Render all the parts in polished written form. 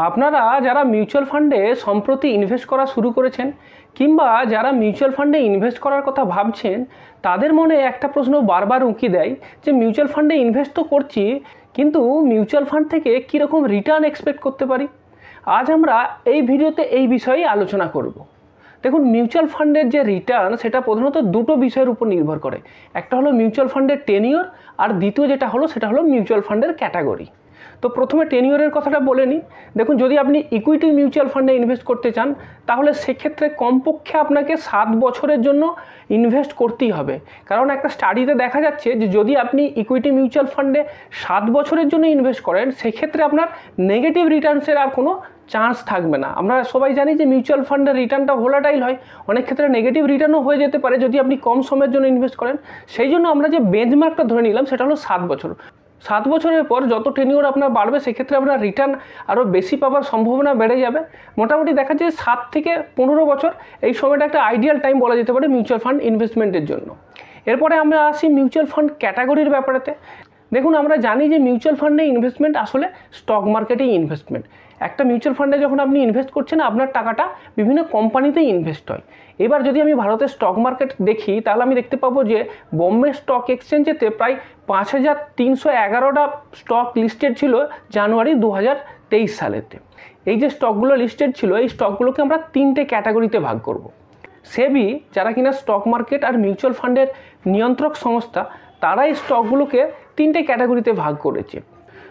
আপনারা যারা মিউচুয়াল ফান্ডে সম্প্রতি ইনভেস্ট করা শুরু করেছেন কিংবা যারা মিউচুয়াল ফান্ডে ইনভেস্ট করার কথা ভাবছেন তাদের মনে একটা প্রশ্ন বারবার উঁকি দেয় যে মিউচুয়াল ফান্ডে ইনভেস্ট তো করছি, কিন্তু মিউচুয়াল ফান্ড থেকে কীরকম রিটার্ন এক্সপেক্ট করতে পারি। আজ আমরা এই ভিডিওতে এই বিষয়ে আলোচনা করব। দেখুন, মিউচুয়াল ফান্ডের যে রিটার্ন সেটা প্রধানত দুটো বিষয়ের উপর নির্ভর করে। একটা হলো মিউচুয়াল ফান্ডের টেনিওর, আর দ্বিতীয় যেটা হলো সেটা হলো মিউচুয়াল ফান্ডের ক্যাটাগরি। তো প্রথমে টেনিওরের কথাটা বলে নিই। দেখুন, যদি আপনি ইকুইটি মিউচুয়াল ফান্ডে ইনভেস্ট করতে চান তাহলে সেক্ষেত্রে কমপক্ষে আপনাকে 7 বছরের জন্য ইনভেস্ট করতেই হবে। কারণ একটা স্টাডিতে দেখা যাচ্ছে যে যদি আপনি ইকুইটি মিউচুয়াল ফান্ডে 7 বছরের জন্য ইনভেস্ট করেন সেক্ষেত্রে আপনার নেগেটিভ রিটার্নসের আর কোনো চান্স থাকবে না। আমরা সবাই জানি যে মিউচুয়াল ফান্ডের রিটার্নটা ভোলাটাইল হয়, অনেক ক্ষেত্রে নেগেটিভ রিটার্নও হয়ে যেতে পারে যদি আপনি কম সময়ের জন্য ইনভেস্ট করেন। সেই জন্য আমরা যে বেঞ্চমার্কটা ধরে নিলাম সেটা হলো 7 বছর। 7 বছরের পর যত টেনিওর আপনার বাড়বে সেক্ষেত্রে আপনার রিটার্ন আরও বেশি পাওয়ার সম্ভাবনা বেড়ে যাবে। মোটামুটি দেখা যায় 7 থেকে 15 বছর এই সময়টা একটা আইডিয়াল টাইম বলা যেতে পারে মিউচুয়াল ফান্ড ইনভেস্টমেন্টের জন্য। এরপরে আমরা আসি মিউচুয়াল ফান্ড ক্যাটাগরির ব্যাপারেতে। দেখুন, আমরা জানি যে মিউচুয়াল ফান্ডে ইনভেস্টমেন্ট আসলে স্টক মার্কেটেই ইনভেস্টমেন্ট। একটা মিউচুয়াল ফান্ডে যখন আপনি ইনভেস্ট করছেন আপনার টাকাটা বিভিন্ন কোম্পানিতেই ইনভেস্ট হয়। এবার যদি আমি ভারতের স্টক মার্কেট দেখি তাহলে আমি দেখতে পাবো যে বোম্বে স্টক এক্সচেঞ্জেতে প্রায় 5311টা স্টক লিস্টেড ছিল জানুয়ারি 2023 সালেতে। এই যে স্টকগুলো লিস্টেড ছিল এই স্টকগুলোকে আমরা 3টে ক্যাটাগরিতে ভাগ করব। সেবি, যারা কিনা স্টক মার্কেট আর মিউচুয়াল ফান্ডের নিয়ন্ত্রক সংস্থা, তারা এই স্টকগুলোকে 3টে ক্যাটাগরিতে ভাগ করেছে।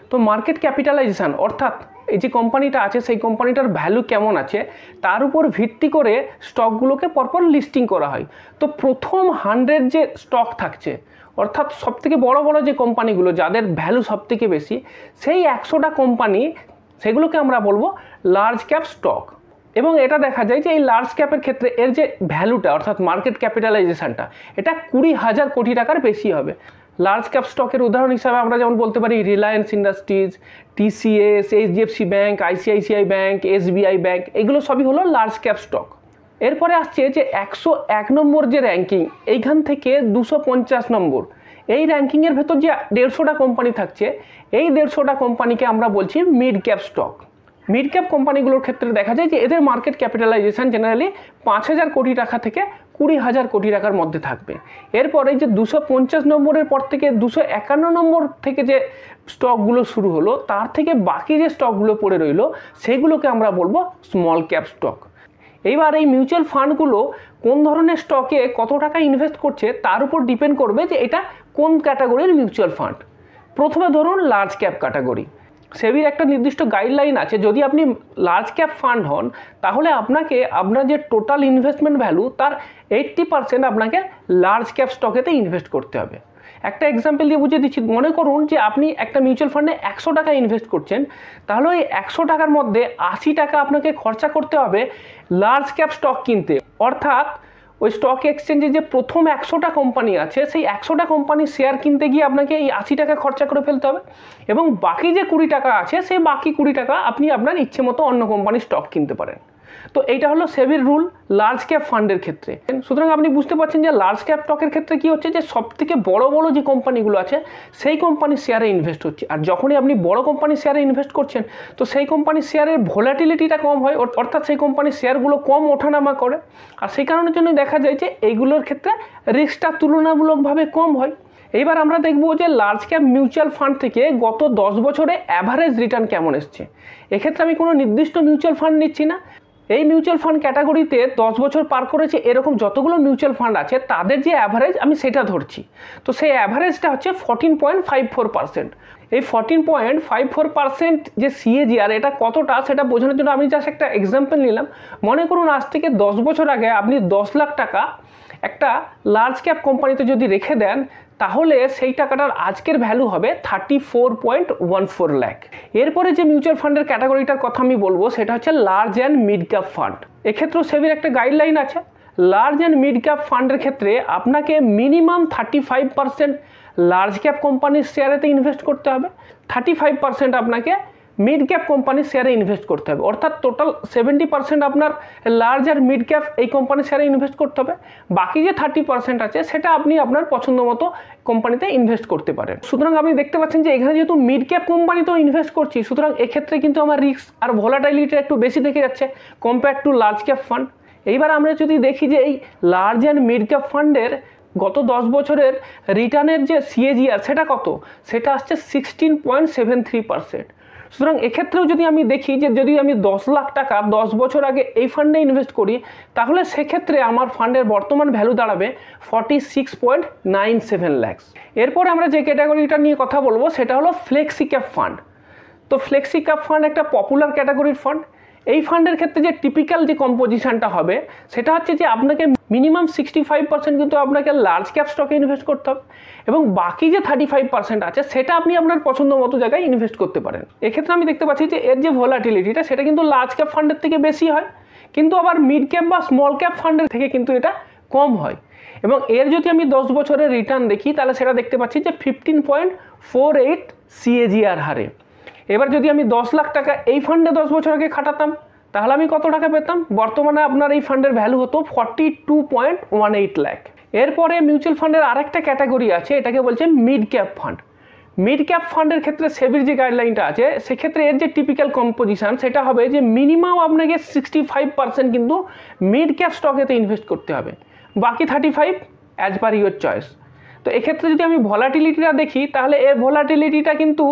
তো মার্কেট ক্যাপিটালাইজেশান, অর্থাৎ এই যে কোম্পানিটা আছে সেই কোম্পানিটার ভ্যালু কেমন আছে তার উপর ভিত্তি করে স্টকগুলোকে পরপর লিস্টিং করা হয়। তো প্রথম 100 যে স্টক থাকছে, অর্থাৎ সবথেকে বড় বড় যে কোম্পানিগুলো যাদের ভ্যালু সবথেকে বেশি, সেই 100টা কোম্পানি সেগুলোকে আমরা বলবো লার্জ ক্যাপ স্টক। এবং এটা দেখা যায় যে এই লার্জ ক্যাপের ক্ষেত্রে এর যে ভ্যালুটা অর্থাৎ মার্কেট ক্যাপিটালাইজেশানটা এটা 20,000 কোটি টাকার বেশি হবে। লার্জ ক্যাপ স্টকের উদাহরণ হিসাবে আমরা যেমন বলতে পারি Reliance industries, TCS, HDFC bank, ICICI bank, SBI bank, এগুলো সবই হলো লার্জ ক্যাপ স্টক। এরপরে আসছে যে 101 নম্বর যে র্যাঙ্কিং, এইখান থেকে 250 নম্বর, এই র্যাঙ্কিংয়ের ভেতর যে 150টা কোম্পানি থাকছে এই 150টা কোম্পানিকে আমরা বলছি mid cap stock. Mid cap কোম্পানিগুলোর ক্ষেত্রে দেখা যায় যে এদের মার্কেট ক্যাপিটালাইজেশন জেনারেলি 5,000 কোটি টাকা থেকে 20,000 কোটি টাকার মধ্যে থাকবে। এরপরে যে 250 নম্বরের পর থেকে 251 নম্বর থেকে যে স্টকগুলো শুরু হলো তার থেকে বাকি যে স্টকগুলো পড়ে রইলো সেগুলোকে আমরা বলবো স্মল ক্যাপ স্টক। এইবার এই মিউচুয়াল ফান্ডগুলো কোন ধরনের স্টকে কত টাকা ইনভেস্ট করছে তার উপর ডিপেন্ড করবে যে এটা কোন ক্যাটাগরির মিউচুয়াল ফান্ড। প্রথমে ধরুন লার্জ ক্যাপ ক্যাটাগরি। সেবির একটা নির্দিষ্ট গাইডলাইন আছে, যদি আপনি লার্জ ক্যাপ ফান্ড হন তাহলে আপনাকে আপনার যে টোটাল ইনভেস্টমেন্ট ভ্যালু তার 80% আপনাকে লার্জ ক্যাপ স্টকেতে ইনভেস্ট করতে হবে। একটা এক্সাম্পল দিয়ে বুঝিয়ে দিচ্ছি। মনে করুন যে আপনি একটা মিউচুয়াল ফান্ডে 100 টাকা ইনভেস্ট করছেন, তাহলে ওই 100 টাকার মধ্যে 80 টাকা আপনাকে খরচা করতে হবে লার্জ ক্যাপ স্টক কিনতে। অর্থাৎ ওই স্টক এক্সচেঞ্জে যে প্রথম 100টা কোম্পানি আছে সেই 100টা কোম্পানির শেয়ার কিনতে গিয়ে আপনাকে এই 80 টাকা খরচা করে ফেলতে হবে, এবং বাকি যে 20 টাকা আছে সেই বাকি 20 টাকা আপনি আপনার ইচ্ছে মতো অন্য কোম্পানির স্টক কিনতে পারেন। তো এইটা হলো সেবির রুল লার্জ ক্যাপ ফান্ডের ক্ষেত্রে। সুতরাং আপনি বুঝতে পারছেন যে লার্জ ক্যাপ স্টকের ক্ষেত্রে কি হচ্ছে যে সবথেকে বড় বড় যে কোম্পানিগুলো আছে সেই কোম্পানির শেয়ারে ইনভেস্ট হচ্ছে। আর যখনই আপনি বড় কোম্পানির শেয়ারে ইনভেস্ট করছেন তো সেই কোম্পানির শেয়ারের ভোলাটিলিটিটা কম হয়, অর্থাৎ সেই কোম্পানির শেয়ারগুলো কম ওঠানামা করে। আর সেই কারণের জন্য দেখা যায় যে এইগুলোর ক্ষেত্রে রিস্কটা তুলনামূলকভাবে কম হয়। এইবার আমরা দেখব যে লার্জ ক্যাপ মিউচুয়াল ফান্ড থেকে গত 10 বছরে অ্যাভারেজ রিটার্ন কেমন এসছে। এক্ষেত্রে আমি কোনো নির্দিষ্ট মিউচুয়াল ফান্ড নিচ্ছি না। এই মিউচুয়াল ফান্ড ক্যাটাগরিতে 10 বছর পার করেছে এরকম যতগুলো মিউচুয়াল ফান্ড আছে তাদের যে অ্যাভারেজ আমি সেটা ধরছি। তো সেই অ্যাভারেজটা হচ্ছে 14.54%। এই 14.54% যে CAGR এটা কতটা সেটা বোঝানোর জন্য আমি জাস্ট একটা এক্সাম্পল নিলাম। মনে করুন আজ থেকে 10 বছর আগে আপনি 10 লাখ টাকা একটা লার্জ ক্যাপ কোম্পানিতে যদি রেখে দেন তাহলে সেই টাকাটার আজকের ভ্যালু হবে 34.14 লাখ। এরপরে যে মিউচুয়াল ফান্ডের ক্যাটাগরিটার কথা আমি বলবো সেটা হচ্ছে large and mid cap fund. এক্ষেত্রেও সেবির একটা গাইডলাইন আছে। লার্জ অ্যান্ড মিড ক্যাপ ফান্ডের ক্ষেত্রে আপনাকে মিনিমাম 35% লার্জ ক্যাপ কোম্পানির শেয়ারেতে ইনভেস্ট করতে হবে, 35% আপনাকে মিড ক্যাপ কোম্পানির শেয়ারে ইনভেস্ট করতে হবে। অর্থাৎ টোটাল 70% আপনার লার্জ আর মিড ক্যাপ এই কোম্পানির শেয়ারে ইনভেস্ট করতে হবে, বাকি যে 30% আছে সেটা আপনি আপনার পছন্দ মতো কোম্পানিতে ইনভেস্ট করতে পারেন। সুতরাং আপনি দেখতে পাচ্ছেন যে এখানে যেহেতু মিড ক্যাপ কোম্পানিতেও ইনভেস্ট করছি, সুতরাং এক্ষেত্রে কিন্তু আমার রিস্ক আর ভোলাটাইলিটি একটু বেশি থেকে যাচ্ছে compare to large cap fund. এইবার আমরা যদি দেখি যে এই লার্জ অ্যান্ড মিড ক্যাপ ফান্ডের গত 10 বছরের রিটার্নের যে CAGR সেটা কত, সেটা আসছে 16.73%। সুতরাং এক্ষেত্রেও যদি আমি দেখি যে যদি আমি 10 লাখ টাকা 10 বছর আগে এই ফান্ডে ইনভেস্ট করি, তাহলে সেক্ষেত্রে আমার ফান্ডের বর্তমান ভ্যালু দাঁড়াবে 46.97 lakhs। এরপরে আমরা যে ক্যাটাগরিটা নিয়ে কথা বলবো সেটা হলো ফ্লেক্সি ক্যাপ ফান্ড। তো ফ্লেক্সি ক্যাপ ফান্ড একটা পপুলার ক্যাটাগরির ফান্ড। এই ফান্ডের ক্ষেত্রে যে টিপিক্যাল যে কম্পোজিশনটা হবে সেটা হচ্ছে যে আপনাকে মিনিমাম 65% কিন্তু আপনাকে লার্জ ক্যাপ স্টকে ইনভেস্ট করতে হবে, এবং বাকি যে 35% আছে সেটা আপনি আপনার পছন্দ মতো জায়গায় ইনভেস্ট করতে পারেন। এক্ষেত্রে আমি দেখতে পাচ্ছি যে এর যে ভোলাটিলিটিটা সেটা কিন্তু লার্জ ক্যাপ ফান্ডের থেকে বেশি হয়, কিন্তু আবার মিড ক্যাপ বা স্মল ক্যাপ ফান্ডের থেকে কিন্তু এটা কম হয়। এবং এর যদি আমি 10 বছরের রিটার্ন দেখি তাহলে সেটা দেখতে পাচ্ছি যে 15.48 CAGR হারে। এবার যদি আমি 10 লাখ টাকা এই ফান্ডে 10 বছর আগে খাটাতাম তাহলে আমি কত টাকা পেতাম? বর্তমানে আপনার এই ফান্ডের ভ্যালু হতো 42.18 লাখ। এরপরে মিউচুয়াল ফান্ডের আরেকটা ক্যাটাগরি আছে, এটাকে বলছে mid cap fund. Mid cap ফান্ডের ক্ষেত্রে সেবির যে গাইডলাইনটা আছে সেক্ষেত্রে এর যে টিপিক্যাল কম্পোজিশন সেটা হবে যে মিনিমাম আপনাকে 65% কিন্তু মিড ক্যাপ স্টকেতে ইনভেস্ট করতে হবে, বাকি 35 অ্যাজ পার ইউর চয়েস। তো এক্ষেত্রে যদি আমি ভোলাটিলিটিটা দেখি তাহলে এর ভোলাটিলিটিটা কিন্তু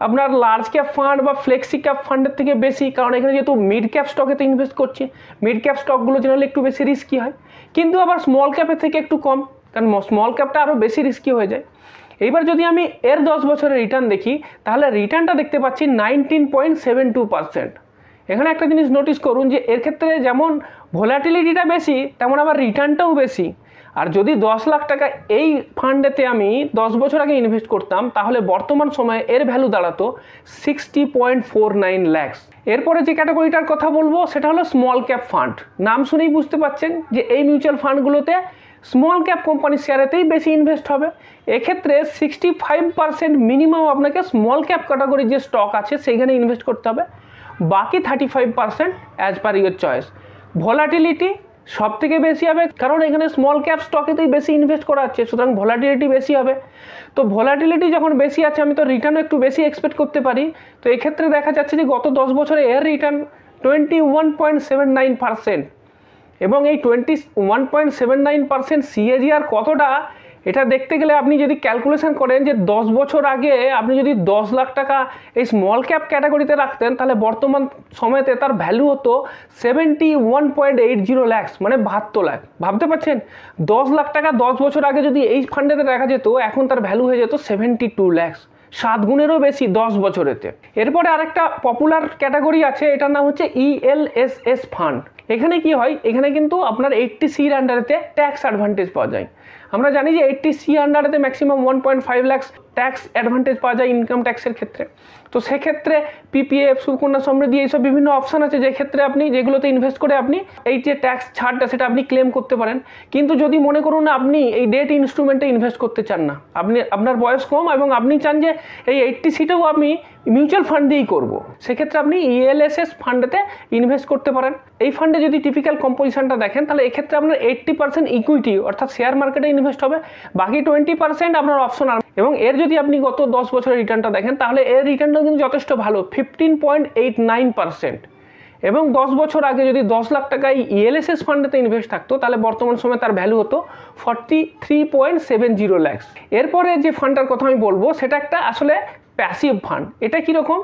আপনার লার্জ ক্যাপ ফান্ড বা ফ্লেক্সি ক্যাপ ফান্ডের থেকে বেশি, কারণ এখানে যেহেতু মিড ক্যাপ স্টকেতে ইনভেস্ট করছি, মিড ক্যাপ স্টকগুলো জেনারেলি একটু বেশি রিস্কি হয়, কিন্তু আবার স্মল ক্যাপের থেকে একটু কম, কারণ স্মল ক্যাপটা আরও বেশি রিস্কি হয়ে যায়। এইবার যদি আমি এর 10 বছরের রিটার্ন দেখি তাহলে রিটার্নটা দেখতে পাচ্ছি 19.72%। এখানে একটা জিনিস নোটিস করুন যে এর ক্ষেত্রে যেমন ভোলাটিলিটিটা বেশি তেমন আবার রিটার্নটাও বেশি। আর যদি 10 লাখ টাকা এই ফান্ডেতে আমি 10 বছর আগে ইনভেস্ট করতাম তাহলে বর্তমান সময়ে এর ভ্যালু দাঁড়াতো 60.49 lakhs। এরপরে যে ক্যাটাগরিটার কথা বলবো সেটা হলো স্মল ক্যাপ ফান্ড। নাম শুনেই বুঝতে পাচ্ছেন যে এই মিউচুয়াল ফান্ডগুলোতে স্মল ক্যাপ কোম্পানির শেয়ারেতেই বেশি ইনভেস্ট হবে। এক্ষেত্রে 65% মিনিমাম আপনাকে স্মল ক্যাপ ক্যাটাগরির যে স্টক আছে সেইখানে ইনভেস্ট করতে হবে, বাকি 35% as per your choice. Volatility সব থেকে বেশি হবে কারণ এখানে স্মল ক্যাপ স্টকেতেই বেশি ইনভেস্ট করা হচ্ছে, সুতরাং ভোলাটিলিটি বেশি হবে। তো ভোলাটিলিটি যখন বেশি আছে আমি তো রিটার্নও একটু বেশি এক্সপেক্ট করতে পারি। তো এক্ষেত্রে দেখা যাচ্ছে যে গত 10 বছরে এর রিটার্ন 21.79%, এবং এই 21.79% CAGR কতটা এটা দেখতে গেলে আপনি যদি ক্যালকুলেশন করেন যে 10 বছর আগে আপনি যদি 10 লাখ টাকা এই স্মল ক্যাপ ক্যাটাগরিতে রাখতেন তাহলে বর্তমান সময়তে তার ভ্যালু হতো 71.80 lakhs, মানে 72 লাখ। ভাবতে পারছেন 10 লাখ টাকা 10 বছর আগে যদি এই ফান্ডেতে রাখা যেত এখন তার ভ্যালু হয়ে যেত 72 lakhs, 7 গুণেরও বেশি 10 বছরেতে। এরপরে আরেকটা পপুলার ক্যাটাগরি আছে, এটার নাম হচ্ছে ELSS ফান্ড। এখানে কি হয়, এখানে কিন্তু আপনার 80C আন্ডারেতে ট্যাক্স অ্যাডভান্টেজ পাওয়া যায়। আমরা জানি যে 80C আন্ডারেতে ম্যাক্সিমাম 1.5 lakhs ট্যাক্স অ্যাডভান্টেজ পাওয়া যায় ইনকাম ট্যাক্সের ক্ষেত্রে। তো সেক্ষেত্রে PPF, সুকন্যা সমৃদ্ধি এইসব বিভিন্ন অপশান আছে যে ক্ষেত্রে আপনি যেগুলোতে ইনভেস্ট করে আপনি এই যে ট্যাক্স ছাড়টা সেটা আপনি ক্লেম করতে পারেন। কিন্তু যদি মনে করুন আপনি এই ডেট ইনস্ট্রুমেন্টে ইনভেস্ট করতে চান না, আপনার বয়স কম এবং আপনি চান যে এই 80Cটাও আমি মিউচুয়াল ফান্ড দিয়েই করবো, সেক্ষেত্রে আপনি ELSS ফান্ডেতে ইনভেস্ট করতে পারেন। এই ফান্ডে যদি টিপিক্যাল কম্পোজিশনটা দেখেন তাহলে এক্ষেত্রে আপনার 80% ইকুইটি অর্থাৎ শেয়ার মার্কেটে ইনভেস্ট হবে, বাকি 20% আপনার অপশন। এবং এর যদি আপনি গত 10 বছরের রিটার্নটা দেখেন তাহলে এর রিটার্নটাও কিন্তু যথেষ্ট ভালো, 15.89%। এবং 10 বছর আগে যদি 10 লাখ টাকায় ELSS ফান্ডেতে ইনভেস্ট থাকতো তাহলে বর্তমান সময়ে তার ভ্যালু হতো 43.70 lakhs। এরপরে যে ফান্ডটার কথা আমি বলবো সেটা একটা আসলে প্যাসিভ ফান্ড। এটা কীরকম,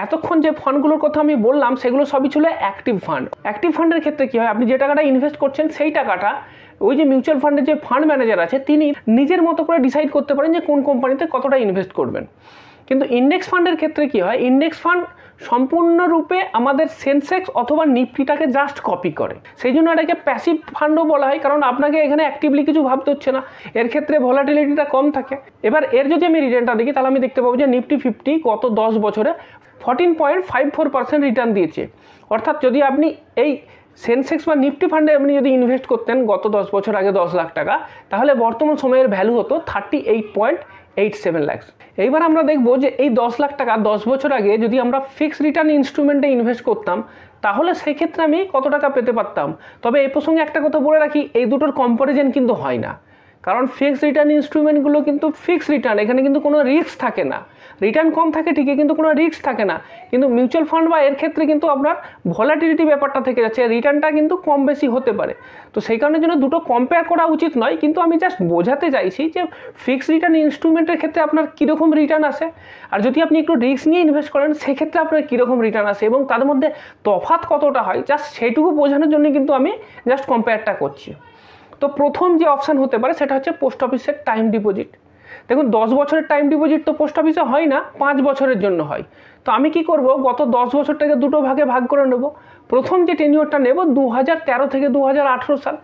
এতক্ষণ যে ফান্ডগুলোর কথা আমি বললাম সেগুলো সবই ছিল অ্যাক্টিভ ফান্ড। অ্যাক্টিভ ফান্ডের ক্ষেত্রে কী হয়, আপনি যে টাকাটা ইনভেস্ট করছেন সেই টাকাটা ওই যে মিউচুয়াল ফান্ডের যে ফান্ড ম্যানেজার আছে তিনি নিজের মতো করে ডিসাইড করতে পারেন যে কোন কোম্পানিতে কতটা ইনভেস্ট করবেন। কিন্তু ইন্ডেক্স ফান্ডের ক্ষেত্রে কি হয়, ইন্ডেক্স ফান্ড সম্পূর্ণরূপে আমাদের সেন্সেক্স অথবা নিফটিটাকে জাস্ট কপি করে, সেই জন্য এটাকে প্যাসিভ ফান্ডও বলা হয়, কারণ আপনাকে এখানে অ্যাক্টিভলি কিছু ভাবতে হচ্ছে না, এর ক্ষেত্রে ভোলাটিলিটিটা কম থাকে। এবার এর যদি আমি রিটার্নটা দেখি তাহলে আমি দেখতে পাবো যে নিফটি 50 গত 10 বছরে 14.54% রিটার্ন দিয়েছে। অর্থাৎ যদি আপনি এই সেন্সেক্স বা নিফটি ফান্ডে আপনি যদি ইনভেস্ট করতেন গত 10 বছর আগে 10 লাখ টাকা, তাহলে বর্তমান সময়ের ভ্যালু হতো 87 lakhs। এইবার আমরা দেখব যে এই 10 লাখ টাকা 10 বছর আগে যদি আমরা ফিক্সড রিটার্ন ইনস্ট্রুমেন্টে ইনভেস্ট করতাম তাহলে সেই ক্ষেত্রে আমি কত টাকা পেতে পারতাম। তবে এই প্রসঙ্গে একটা কথা বলে রাখি, এই দুটোর কম্পারিজন কিন্তু হয় না, কারণ ফিক্সড রিটার্ন ইনস্ট্রুমেন্টগুলো কিন্তু ফিক্সড রিটার্ন, এখানে কিন্তু কোনো রিস্ক থাকে না। রিটার্ন কম থাকে ঠিকই, কিন্তু কোনো রিস্ক থাকে না। কিন্তু মিউচুয়াল ফান্ড বা এর ক্ষেত্রে কিন্তু আপনার ভলাটিলিটি ব্যাপারটা থেকে যাচ্ছে, রিটার্নটা কিন্তু কম বেশি হতে পারে। তো সেই কারণের জন্য দুটো কম্পেয়ার করা উচিত নয়, কিন্তু আমি জাস্ট বোঝাতে চাইছি যে ফিক্সড রিটার্ন ইনস্ট্রুমেন্টের ক্ষেত্রে আপনার কীরকম রিটার্ন আসে, আর যদি আপনি একটু রিস্ক নিয়ে ইনভেস্ট করেন সেক্ষেত্রে আপনার কীরকম রিটার্ন আসে এবং তাদের মধ্যে তফাৎ কতটা হয়, জাস্ট সেটুকু বোঝানোর জন্য কিন্তু আমি জাস্ট কম্পেয়ারটা করছি। তো প্রথম যে অপশান হতে পারে সেটা হচ্ছে পোস্ট অফিসের টাইম ডিপোজিট। দেখুন 10 বছরের টাইম ডিপোজিট তো পোস্ট অফিসে হয় না, 5 বছরের জন্য হয়। তো আমি কি করব, গত 10 বছরটাকে দুটো ভাগে ভাগ করে নেব। প্রথম যে টেনিওরটা নেব 2013 থেকে 2018 সাল।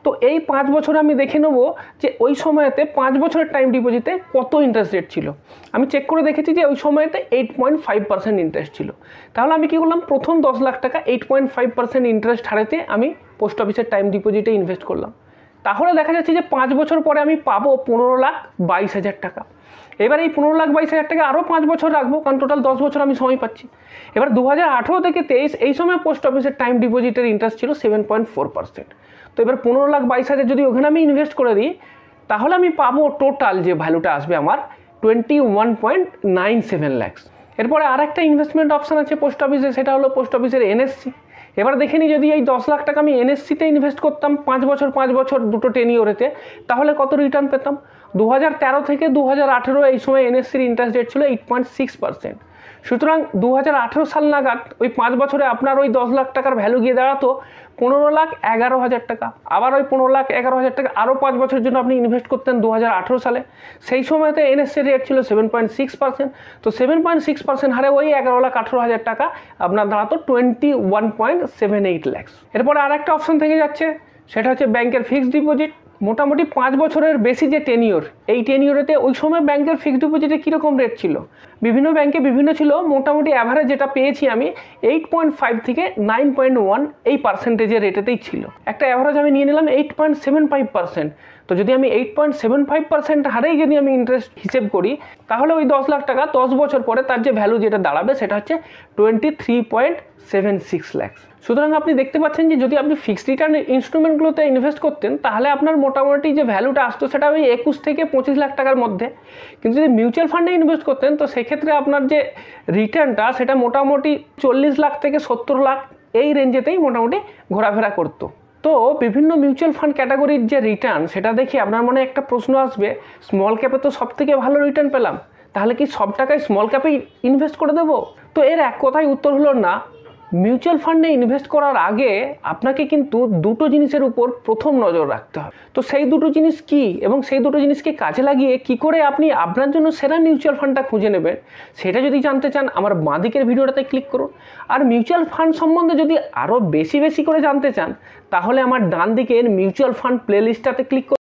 তো এই 5 বছরে আমি দেখে নেব যে ওই সময়তে 5 বছরের টাইম ডিপোজিটে কত ইন্টারেস্ট রেট ছিল। আমি চেক করে দেখেছি যে ওই সময়তে 8.5% ইন্টারেস্ট ছিল। তাহলে আমি কি করলাম, প্রথম 10 লাখ টাকা 8.5% ইন্টারেস্ট হারেতে আমি পোস্ট অফিসের টাইম ডিপোজিটে ইনভেস্ট করলাম। তাহলে দেখা যাচ্ছে যে 5 বছর পরে আমি পাবো 15,22,000 টাকা। এবার এই 15,22,000 টাকা আরও 5 বছর রাখবো, কারণ টোটাল 10 বছর আমি সময় পাচ্ছি। এবার 2018 থেকে 23 এই সময় পোস্ট অফিসের টাইম ডিপোজিটের ইন্টারেস্ট ছিল 7.4%। তো এবার 15,22,000 যদি ওখানে আমি ইনভেস্ট করে দিই তাহলে আমি পাবো টোটাল যে ভ্যালুটা আসবে আমার 21.97 lakhs। এরপরে আর একটা ইনভেস্টমেন্ট অপশান আছে পোস্ট অফিসে, সেটা হলো পোস্ট অফিসের এনএসসি। এবার দেখে নিই যদি এই 10 লাখ টাকা আমি এনএসসিতে ইনভেস্ট করতাম 5 বছর দুটো টেনিওরেতে, তাহলে কত রিটার্ন পেতাম। 2013 থেকে 2018 এই সময় এনএসসির ইন্টারেস্ট রেট ছিল 8.6%। সুতরাং 2018 সাল নাগাদ ওই 5 বছরে আপনার ওই 10 লাখ টাকার ভ্যালু গিয়ে দাঁড়াতো 15,11,000 টাকা। আবার ওই 15,11,000 টাকা আরও 5 বছরের জন্য আপনি ইনভেস্ট করতেন 2018 সালে। সেই সময়তে এনএসসির রেট ছিল 7.6%। তো 7.6% হারে ওই 11,18,000 টাকা আপনার দাঁড়াতো 21.78 lakhs। এরপরে আর একটা অপশন থেকে যাচ্ছে, সেটা হচ্ছে ব্যাংকের ফিক্সড ডিপোজিট। মোটামুটি 5 বছরের বেশি যে টেনিওর, এই টেনিওরেতে ওই সময় ব্যাংকের ফিক্সড ডিপোজিটে কীরকম রেট ছিল, বিভিন্ন ব্যাংকে বিভিন্ন ছিল। মোটামুটি অ্যাভারেজ যেটা পেয়েছি আমি 8.5 থেকে 9.1 এই পার্সেন্টেজের রেটেতেই ছিল। একটা অ্যাভারেজ আমি নিয়ে নিলাম 8.75%। তো যদি আমি 8.75% হারেই যদি আমি ইন্টারেস্ট হিসেব করি তাহলে ওই 10 লাখ টাকা 10 বছর পরে তার যে ভ্যালু যেটা দাঁড়াবে সেটা হচ্ছে 23.76 lakhs। সুতরাং আপনি দেখতে পাচ্ছেন যে যদি আপনি ফিক্সড রিটার্ন ইনস্ট্রুমেন্টগুলোতে ইনভেস্ট করতেন তাহলে আপনার মোটামুটি যে ভ্যালুটা আসতো সেটা ওই 21 থেকে 25 লাখ টাকার মধ্যে। কিন্তু যদি মিউচুয়াল ফান্ডে ইনভেস্ট করতেন তো সেক্ষেত্রে আপনার যে রিটার্নটা সেটা মোটামুটি 40 লাখ থেকে 70 লাখ এই রেঞ্জেতেই মোটামুটি ঘোরাফেরা করতো। তো বিভিন্ন মিউচুয়াল ফান্ড ক্যাটাগরির যে রিটার্ন সেটা দেখে আপনার মনে একটা প্রশ্ন আসবে, স্মল ক্যাপে তো সব থেকে ভালো রিটার্ন পেলাম, তাহলে কি সব টাকায় স্মল ক্যাপেই ইনভেস্ট করে দেবো? তো এর এক কথাই উত্তর হলো না। মিউচুয়াল ফান্ডে ইনভেস্ট করার আগে আপনাকে কিন্তু দুটো জিনিসের উপর প্রথম নজর রাখতে হবে। তো সেই দুটো জিনিস কি এবং সেই দুটো জিনিসকে কাজে লাগিয়ে কি করে আপনি আপনার জন্য সেরা মিউচুয়াল ফান্ডটা খুঁজে নেবেন, সেটা যদি জানতে চান আমার বাঁদিকের ভিডিওটাতে ক্লিক করুন। আর মিউচুয়াল ফান্ড সম্বন্ধে যদি আরও বেশি করে জানতে চান তাহলে আমার ডান দিকের মিউচুয়াল ফান্ড প্লেলিস্টটাতে ক্লিক করুন।